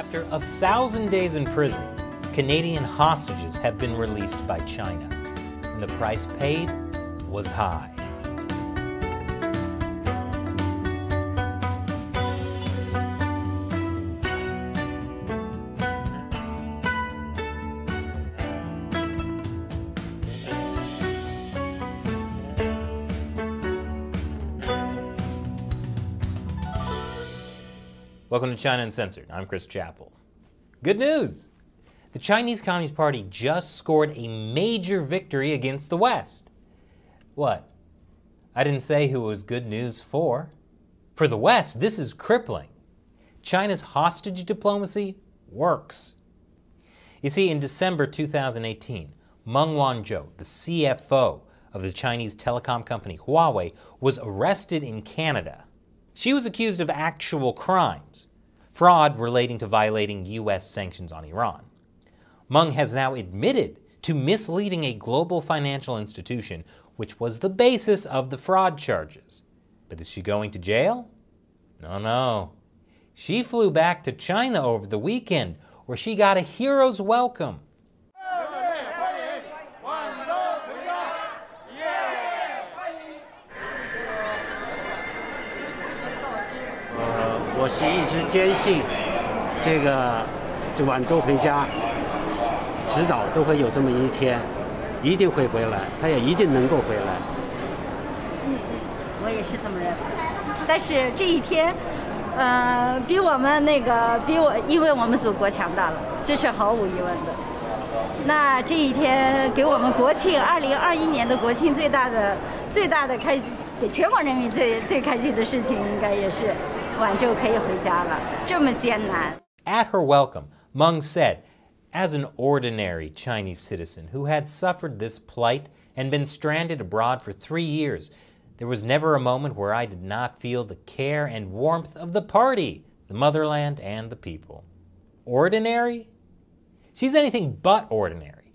After 1,000 days in prison, Canadian hostages have been released by China, and the price paid was high. Welcome to China Uncensored. I'm Chris Chappell. Good news! The Chinese Communist Party just scored a major victory against the West. What? I didn't say who it was good news for. For the West, this is crippling. China's hostage diplomacy works. You see, in December 2018, Meng Wanzhou, the CFO of the Chinese telecom company Huawei, was arrested in Canada. She was accused of actual crimes, fraud relating to violating U.S. sanctions on Iran. Meng has now admitted to misleading a global financial institution, which was the basis of the fraud charges. But is she going to jail? No. She flew back to China over the weekend, where she got a hero's welcome. 我是一直坚信，这晚舟回家，迟早都会有这么一天，一定会回来，他也一定能够回来。我也是这么认为。但是这一天，因为我们祖国强大了，这是毫无疑问的。那这一天给我们国庆2021年的国庆最大的开心，给全国人民最开心的事情，应该也是。 At her welcome, Meng said, as an ordinary Chinese citizen who had suffered this plight and been stranded abroad for 3 years, there was never a moment where I did not feel the care and warmth of the party, the motherland, and the people. Ordinary? She's anything but ordinary.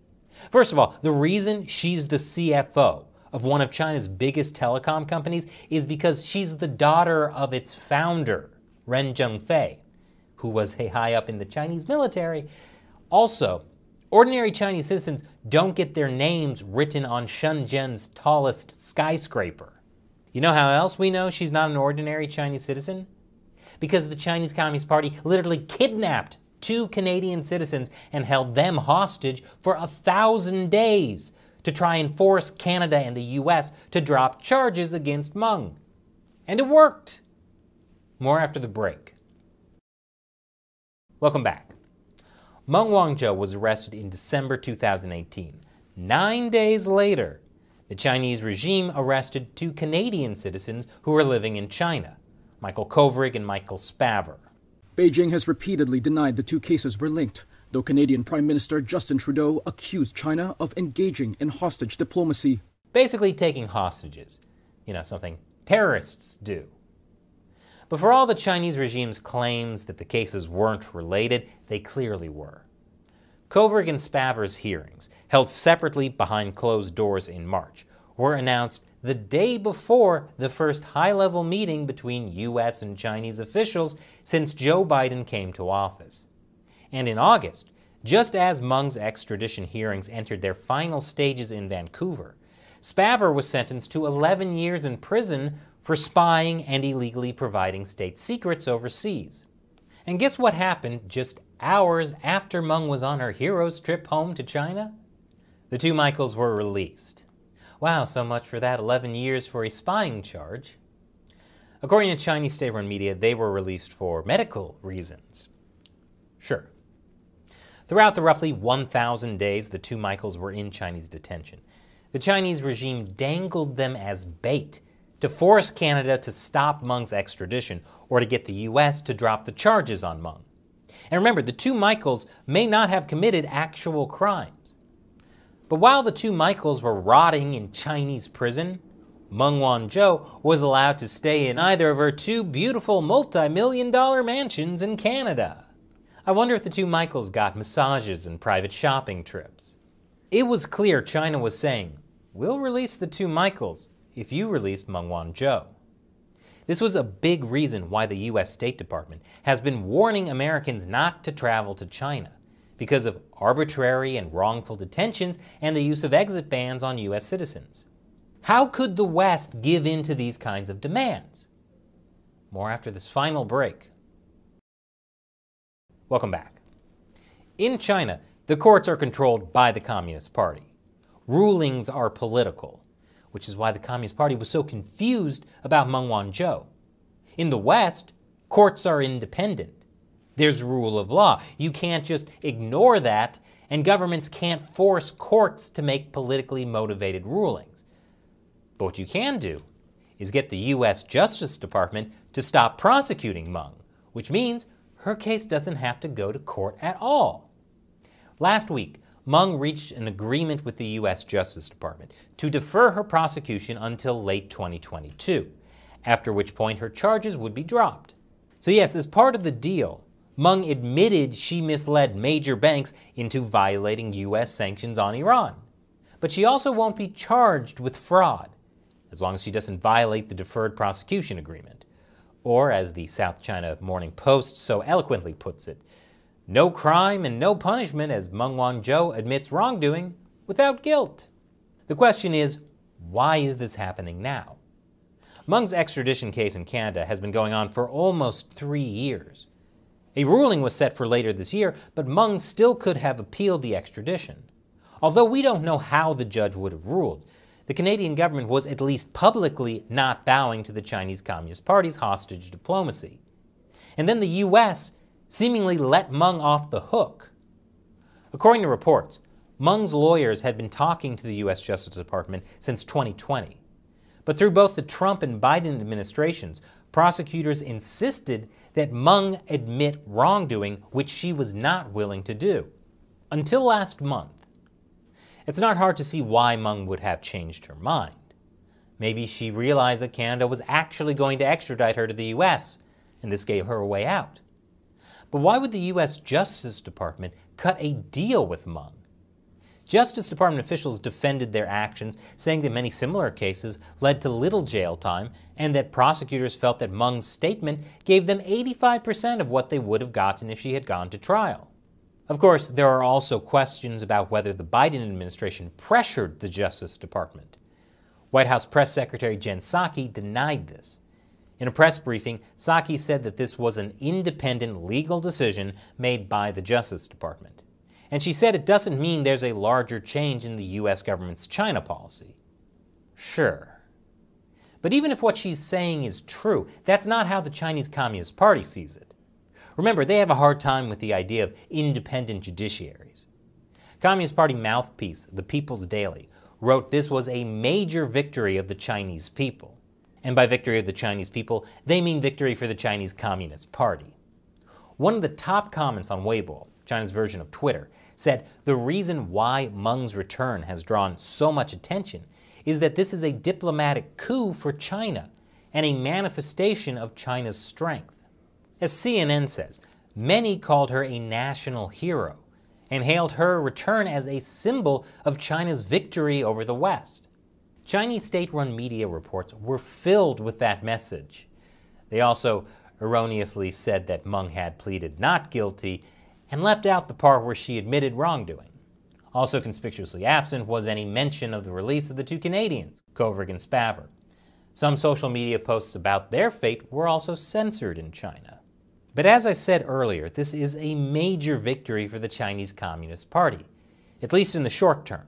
First of all, the reason she's the CFO of one of China's biggest telecom companies is because she's the daughter of its founder, Ren Zhengfei, who was a high up in the Chinese military. Also, ordinary Chinese citizens don't get their names written on Shenzhen's tallest skyscraper. You know how else we know she's not an ordinary Chinese citizen? Because the Chinese Communist Party literally kidnapped 2 Canadian citizens and held them hostage for 1,000 days. To try and force Canada and the US to drop charges against Meng. And it worked! More after the break. Welcome back. Meng Wanzhou was arrested in December 2018. 9 days later, the Chinese regime arrested 2 Canadian citizens who were living in China, Michael Kovrig and Michael Spavor. Beijing has repeatedly denied the 2 cases were linked, though Canadian Prime Minister Justin Trudeau accused China of engaging in hostage diplomacy. Basically taking hostages. You know, something terrorists do. But for all the Chinese regime's claims that the cases weren't related, they clearly were. Kovrig and Spavor's hearings, held separately behind closed doors in March, were announced the day before the first high-level meeting between U.S. and Chinese officials since Joe Biden came to office. And in August, just as Meng's extradition hearings entered their final stages in Vancouver, Spavor was sentenced to 11 years in prison for spying and illegally providing state secrets overseas. And guess what happened just hours after Meng was on her hero's trip home to China? The 2 Michaels were released. Wow, so much for that 11 years for a spying charge. According to Chinese state-run media, they were released for medical reasons. Sure. Throughout the roughly 1,000 days the 2 Michaels were in Chinese detention, the Chinese regime dangled them as bait to force Canada to stop Meng's extradition or to get the U.S. to drop the charges on Meng. And remember, the 2 Michaels may not have committed actual crimes. But while the 2 Michaels were rotting in Chinese prison, Meng Wanzhou was allowed to stay in either of her 2 beautiful multi-million-dollar mansions in Canada. I wonder if the 2 Michaels got massages and private shopping trips. It was clear China was saying, we'll release the 2 Michaels if you release Meng Wanzhou. This was a big reason why the US State Department has been warning Americans not to travel to China, because of arbitrary and wrongful detentions and the use of exit bans on US citizens. How could the West give in to these kinds of demands? More after this final break. Welcome back. In China, the courts are controlled by the Communist Party. Rulings are political, which is why the Communist Party was so confused about Meng Wanzhou. In the West, courts are independent. There's rule of law. You can't just ignore that, and governments can't force courts to make politically motivated rulings. But what you can do is get the US Justice Department to stop prosecuting Meng, which means her case doesn't have to go to court at all. Last week, Meng reached an agreement with the US Justice Department to defer her prosecution until late 2022, after which point her charges would be dropped. So yes, as part of the deal, Meng admitted she misled major banks into violating US sanctions on Iran. But she also won't be charged with fraud, as long as she doesn't violate the deferred prosecution agreement. Or, as the South China Morning Post so eloquently puts it, no crime and no punishment as Meng Wanzhou admits wrongdoing without guilt. The question is, why is this happening now? Meng's extradition case in Canada has been going on for almost 3 years. A ruling was set for later this year, but Meng still could have appealed the extradition. Although we don't know how the judge would have ruled, the Canadian government was at least publicly not bowing to the Chinese Communist Party's hostage diplomacy. And then the US seemingly let Meng off the hook. According to reports, Meng's lawyers had been talking to the US Justice Department since 2020. But through both the Trump and Biden administrations, prosecutors insisted that Meng admit wrongdoing, which she was not willing to do. Until last month. It's not hard to see why Meng would have changed her mind. Maybe she realized that Canada was actually going to extradite her to the US, and this gave her a way out. But why would the US Justice Department cut a deal with Meng? Justice Department officials defended their actions, saying that many similar cases led to little jail time and that prosecutors felt that Meng's statement gave them 85% of what they would have gotten if she had gone to trial. Of course, there are also questions about whether the Biden administration pressured the Justice Department. White House Press Secretary Jen Psaki denied this. In a press briefing, Psaki said that this was an independent legal decision made by the Justice Department. And she said it doesn't mean there's a larger change in the US government's China policy. Sure. But even if what she's saying is true, that's not how the Chinese Communist Party sees it. Remember, they have a hard time with the idea of independent judiciaries. Communist Party mouthpiece, The People's Daily, wrote this was a major victory of the Chinese people. And by victory of the Chinese people, they mean victory for the Chinese Communist Party. One of the top comments on Weibo, China's version of Twitter, said the reason why Meng's return has drawn so much attention is that this is a diplomatic coup for China and a manifestation of China's strength. As CNN says, many called her a national hero and hailed her return as a symbol of China's victory over the West. Chinese state-run media reports were filled with that message. They also erroneously said that Meng had pleaded not guilty and left out the part where she admitted wrongdoing. Also conspicuously absent was any mention of the release of the two Canadians, Kovrig and Spavor. Some social media posts about their fate were also censored in China. But as I said earlier, this is a major victory for the Chinese Communist Party, at least in the short term.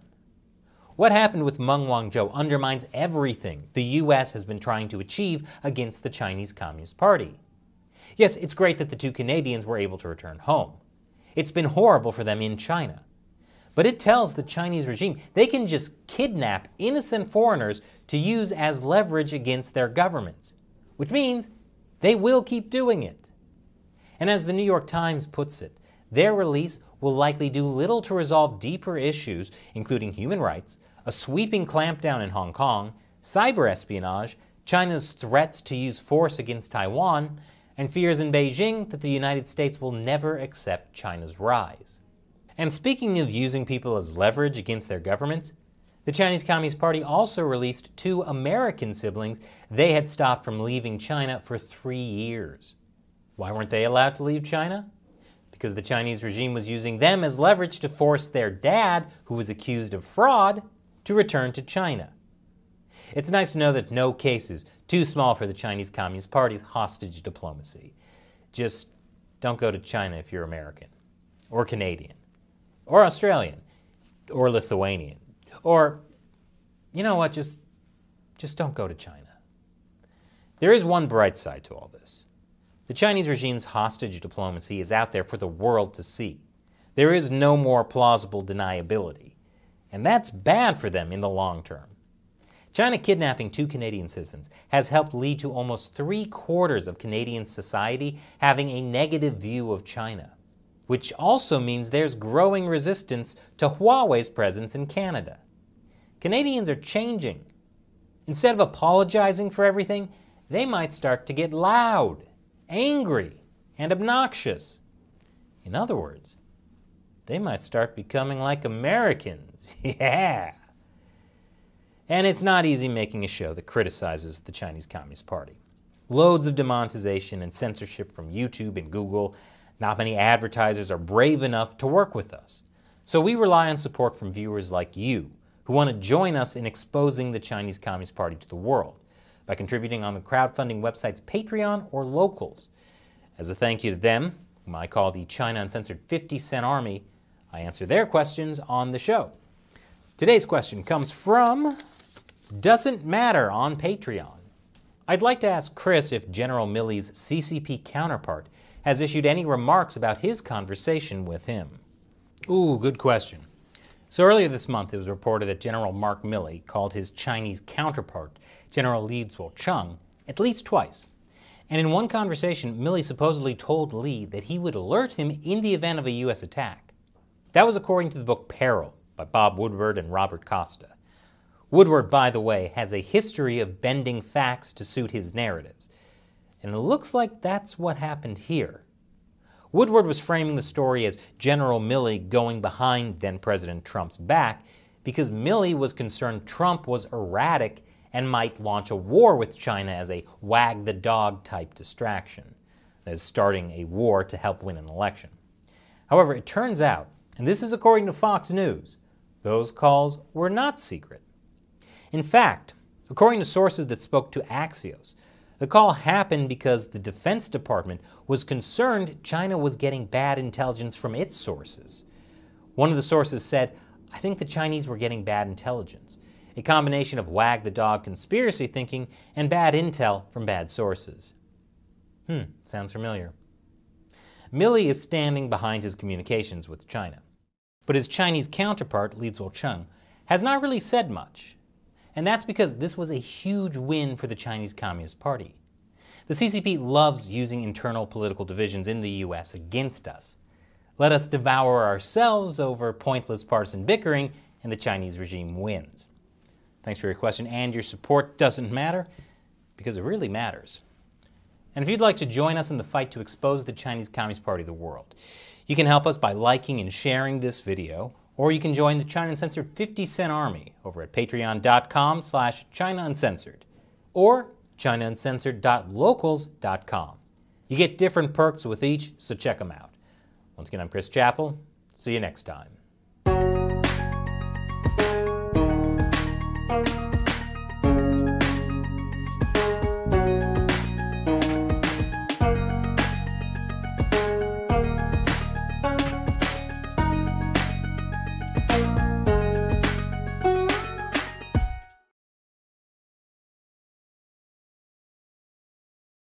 What happened with Meng Wanzhou undermines everything the US has been trying to achieve against the Chinese Communist Party. Yes, it's great that the two Canadians were able to return home. It's been horrible for them in China. But it tells the Chinese regime they can just kidnap innocent foreigners to use as leverage against their governments, which means they will keep doing it. And as the New York Times puts it, their release will likely do little to resolve deeper issues, including human rights, a sweeping clampdown in Hong Kong, cyber espionage, China's threats to use force against Taiwan, and fears in Beijing that the United States will never accept China's rise. And speaking of using people as leverage against their governments, The Chinese Communist Party also released 2 American siblings they had stopped from leaving China for 3 years. Why weren't they allowed to leave China? Because the Chinese regime was using them as leverage to force their dad, who was accused of fraud, to return to China. It's nice to know that no case is too small for the Chinese Communist Party's hostage diplomacy. Just don't go to China if you're American, or Canadian, or Australian, or Lithuanian, or, you know what, just don't go to China. There is one bright side to all this. The Chinese regime's hostage diplomacy is out there for the world to see. There is no more plausible deniability, and that's bad for them in the long term. China kidnapping 2 Canadian citizens has helped lead to almost 3/4 of Canadian society having a negative view of China, which also means there's growing resistance to Huawei's presence in Canada. Canadians are changing. Instead of apologizing for everything, they might start to get loud, angry, and obnoxious. In other words, they might start becoming like Americans. Yeah! And it's not easy making a show that criticizes the Chinese Communist Party. Loads of demonetization and censorship from YouTube and Google. Not many advertisers are brave enough to work with us. So we rely on support from viewers like you, who want to join us in exposing the Chinese Communist Party to the world by contributing on the crowdfunding websites Patreon or Locals. As a thank you to them, whom I call the China Uncensored 50-cent Army, I answer their questions on the show. Today's question comes from Doesn't Matter on Patreon. I'd like to ask Chris if General Milley's CCP counterpart has issued any remarks about his conversation with him. Ooh, good question. So earlier this month, it was reported that General Mark Milley called his Chinese counterpart, General Li Zuocheng, at least twice. And in one conversation, Milley supposedly told Li that he would alert him in the event of a U.S. attack. That was according to the book Peril by Bob Woodward and Robert Costa. Woodward, by the way, has a history of bending facts to suit his narratives. And it looks like that's what happened here. Woodward was framing the story as General Milley going behind then-President Trump's back because Milley was concerned Trump was erratic and might launch a war with China as a wag-the-dog type distraction, that is, starting a war to help win an election. However, it turns out, and this is according to Fox News, those calls were not secret. In fact, according to sources that spoke to Axios, the call happened because the Defense Department was concerned China was getting bad intelligence from its sources. One of the sources said, "I think the Chinese were getting bad intelligence, a combination of wag-the-dog conspiracy thinking and bad intel from bad sources." Sounds familiar. Milley is standing behind his communications with China. But his Chinese counterpart, Li Zuocheng, has not really said much. And that's because this was a huge win for the Chinese Communist Party. The CCP loves using internal political divisions in the U.S. against us. Let us devour ourselves over pointless partisan bickering, and the Chinese regime wins. Thanks for your question, and your support doesn't matter, because it really matters. And if you'd like to join us in the fight to expose the Chinese Communist Party to the world, you can help us by liking and sharing this video, or you can join the China Uncensored 50-cent Army over at patreon.com/China Uncensored or ChinaUncensored.locals.com. You get different perks with each, so check them out. Once again, I'm Chris Chappell. See you next time.